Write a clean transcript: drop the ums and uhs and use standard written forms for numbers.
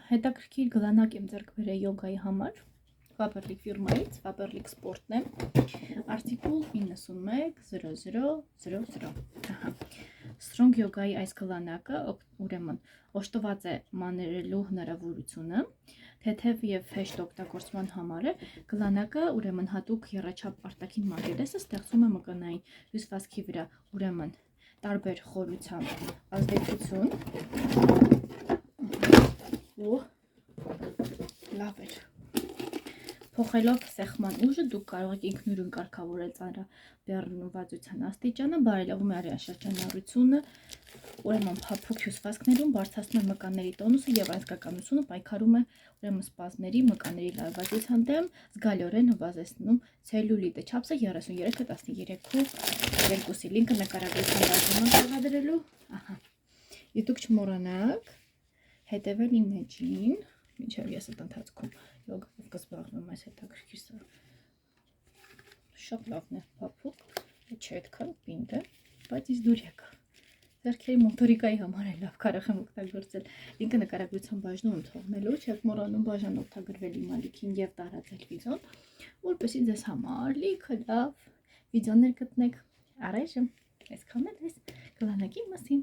հետաքրքիր գլանակ եմ ձեռք բերել յոգայի համար Faberlic ֆիրմայից, Faberlic Sport-ն է, արտիկուլ 910000, Strong յոգայի այս գլանակը ուրեմն օժտված է մանրելու հնարավորությունը, թեթև և հեշտ օգտագործման համար է, գլանակը ուրեմն հատուկ եռաչափ արտաքին մակերեսը ստեղծում է մկանային հյուսվածքի վրա, ուրեմն տարբեր խորությամբ ազդեցություն, լավ էր, փոխելով սեղմման ուժը դուք կարող եք ինքնուրույն կարգավորել ծանրաբեռնվածության աստիճանը, բարելավում է արյաշրջանառությունը, ուրեմն փափուկ հյուսվածքներում բարձրացնում է մկանների տոնուսը և անզգականությունը, պայքարում է ուրեմն սպազմների, մկանների լարվածության դեմ, զգալիորեն նվազեցնում ցելյուլիտի չափսը 33-13:2, լինքը նկարագրության բաժանման տեղադրելու, Եվ դուք չմոռանաք հետևել իմ էջին, մինչև ես այդ ընթացքում յոգայով կզբաղվեմ այս հետաքրքիր սա շատ լավն է փափուկ, չէ այդքան պինդ է, բայց ինձ դուր եկա, ձեռքերի մոտորիկայի համար է լավ, կարող եմ օգտագործել, լինքը նկարագրության բաժնում եմ թողնելու, չեք մոռանում բաժան օգտագործել իմ ալիքին և տարածել վիդեոն, որպեսզի ձեզ համար լիքը լավ վիդեոներ գտնեք, առայժմ այսքանն էլ այս գլանակի մասին